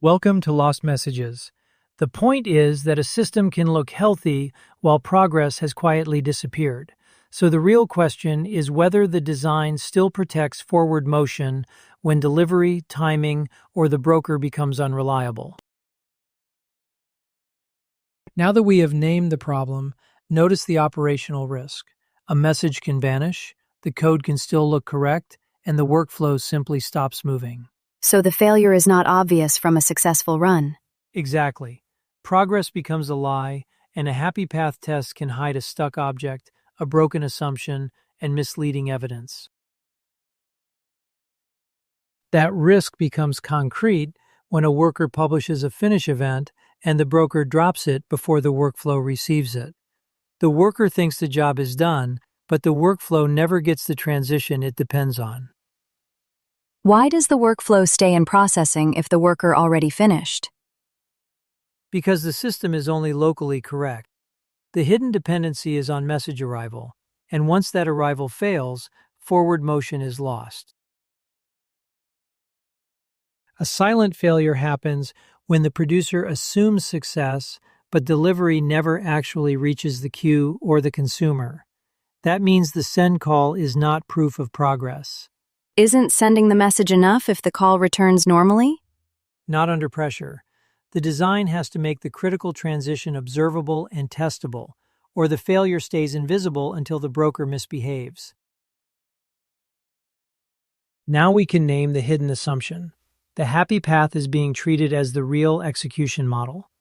Welcome to Lost Messages. The point is that a system can look healthy while progress has quietly disappeared. So the real question is whether the design still protects forward motion when delivery, timing, or the broker becomes unreliable. Now that we have named the problem, notice the operational risk. A message can vanish, the code can still look correct, and the workflow simply stops moving. So the failure is not obvious from a successful run. Exactly. Progress becomes a lie, and a happy path test can hide a stuck object, a broken assumption, and misleading evidence. That risk becomes concrete when a worker publishes a finish event and the broker drops it before the workflow receives it. The worker thinks the job is done, but the workflow never gets the transition it depends on. Why does the workflow stay in processing if the worker already finished? Because the system is only locally correct. The hidden dependency is on message arrival, and once that arrival fails, forward motion is lost. A silent failure happens when the producer assumes success, but delivery never actually reaches the queue or the consumer. That means the send call is not proof of progress. Isn't sending the message enough if the call returns normally? Not under pressure. The design has to make the critical transition observable and testable, or the failure stays invisible until the broker misbehaves. Now we can name the hidden assumption. The happy path is being treated as the real execution model.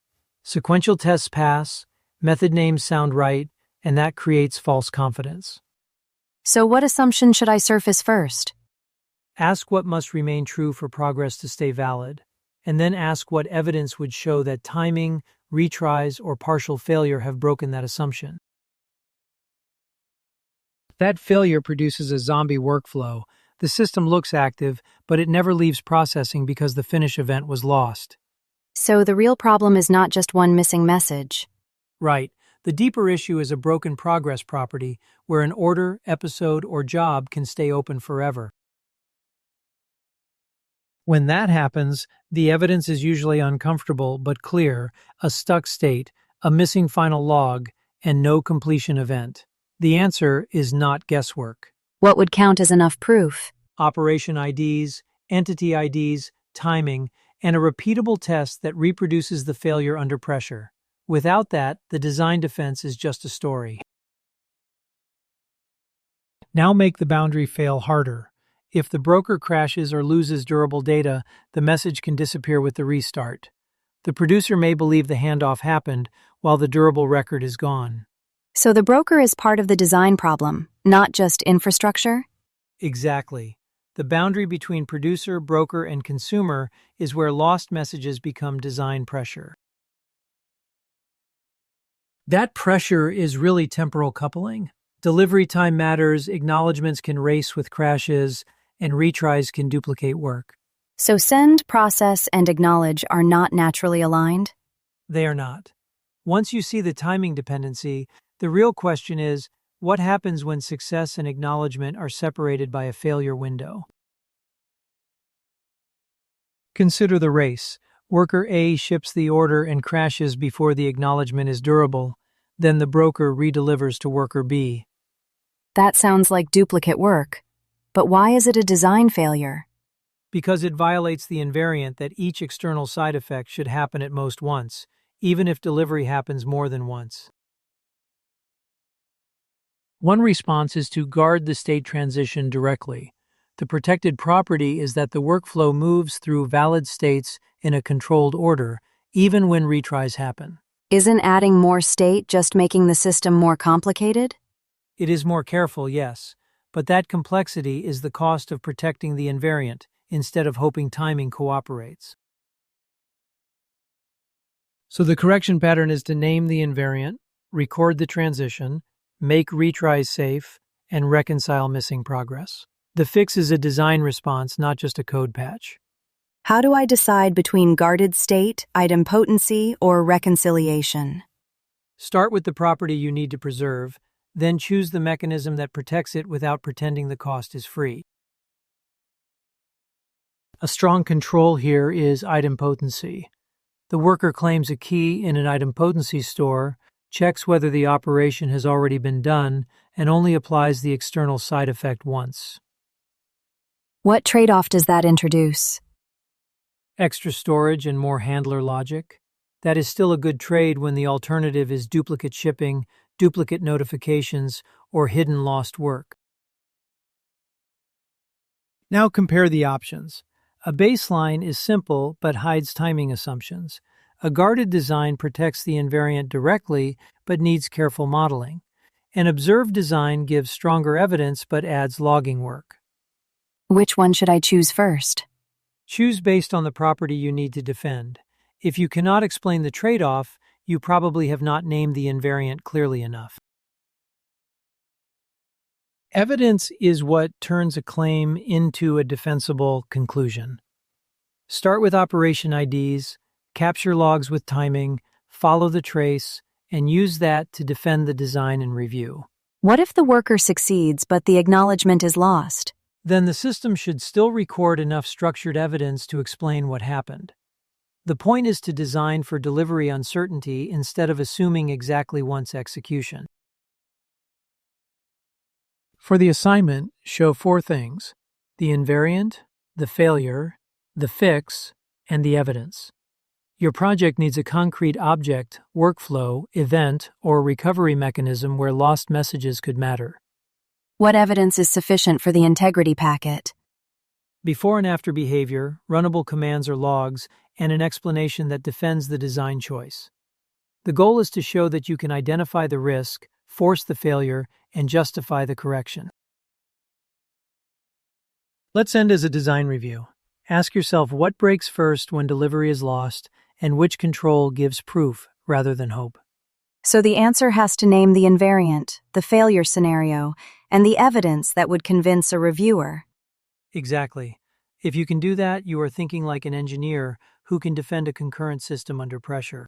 Sequential tests pass, method names sound right, and that creates false confidence. So what assumption should I surface first? Ask what must remain true for progress to stay valid, and then ask what evidence would show that timing, retries, or partial failure have broken that assumption. That failure produces a zombie workflow. The system looks active, but it never leaves processing because the finish event was lost. So the real problem is not just one missing message. Right. The deeper issue is a broken progress property where an order, episode, or job can stay open forever. When that happens, the evidence is usually uncomfortable but clear: a stuck state, a missing final log, and no completion event. The answer is not guesswork. What would count as enough proof? Operation IDs, entity IDs, timing, and a repeatable test that reproduces the failure under pressure. Without that, the design defense is just a story. Now make the boundary fail harder. If the broker crashes or loses durable data, the message can disappear with the restart. The producer may believe the handoff happened while the durable record is gone. So the broker is part of the design problem, not just infrastructure? Exactly. The boundary between producer, broker, and consumer is where lost messages become design pressure. That pressure is really temporal coupling. Delivery time matters, acknowledgements can race with crashes, and retries can duplicate work. So send, process, and acknowledge are not naturally aligned? They are not. Once you see the timing dependency, the real question is, what happens when success and acknowledgement are separated by a failure window? Consider the race. Worker A ships the order and crashes before the acknowledgement is durable. Then the broker redelivers to worker B. That sounds like duplicate work. But why is it a design failure? Because it violates the invariant that each external side effect should happen at most once, even if delivery happens more than once. One response is to guard the state transition directly. The protected property is that the workflow moves through valid states in a controlled order, even when retries happen. Isn't adding more state just making the system more complicated? It is more careful, yes, but that complexity is the cost of protecting the invariant instead of hoping timing cooperates. So the correction pattern is to name the invariant, record the transition, make retries safe, and reconcile missing progress. The fix is a design response, not just a code patch. How do I decide between guarded state, idempotency, or reconciliation? Start with the property you need to preserve, then choose the mechanism that protects it without pretending the cost is free. A strong control here is idempotency. The worker claims a key in an idempotency store, checks whether the operation has already been done, and only applies the external side effect once. What trade-off does that introduce? Extra storage and more handler logic. That is still a good trade when the alternative is duplicate shipping, duplicate notifications, or hidden lost work. Now compare the options. A baseline is simple but hides timing assumptions. A guarded design protects the invariant directly but needs careful modeling. An observed design gives stronger evidence but adds logging work. Which one should I choose first? Choose based on the property you need to defend. If you cannot explain the trade-off, you probably have not named the invariant clearly enough. Evidence is what turns a claim into a defensible conclusion. Start with operation IDs, capture logs with timing, follow the trace, and use that to defend the design and review. What if the worker succeeds but the acknowledgement is lost? Then the system should still record enough structured evidence to explain what happened. The point is to design for delivery uncertainty instead of assuming exactly once execution. For the assignment, show 4 things: the invariant, the failure, the fix, and the evidence. Your project needs a concrete object, workflow, event, or recovery mechanism where lost messages could matter. What evidence is sufficient for the integrity packet? Before and after behavior, runnable commands or logs, and an explanation that defends the design choice. The goal is to show that you can identify the risk, force the failure, and justify the correction. Let's end as a design review. Ask yourself what breaks first when delivery is lost, and which control gives proof rather than hope. So the answer has to name the invariant, the failure scenario, and the evidence that would convince a reviewer. Exactly. If you can do that, you are thinking like an engineer who can defend a concurrent system under pressure.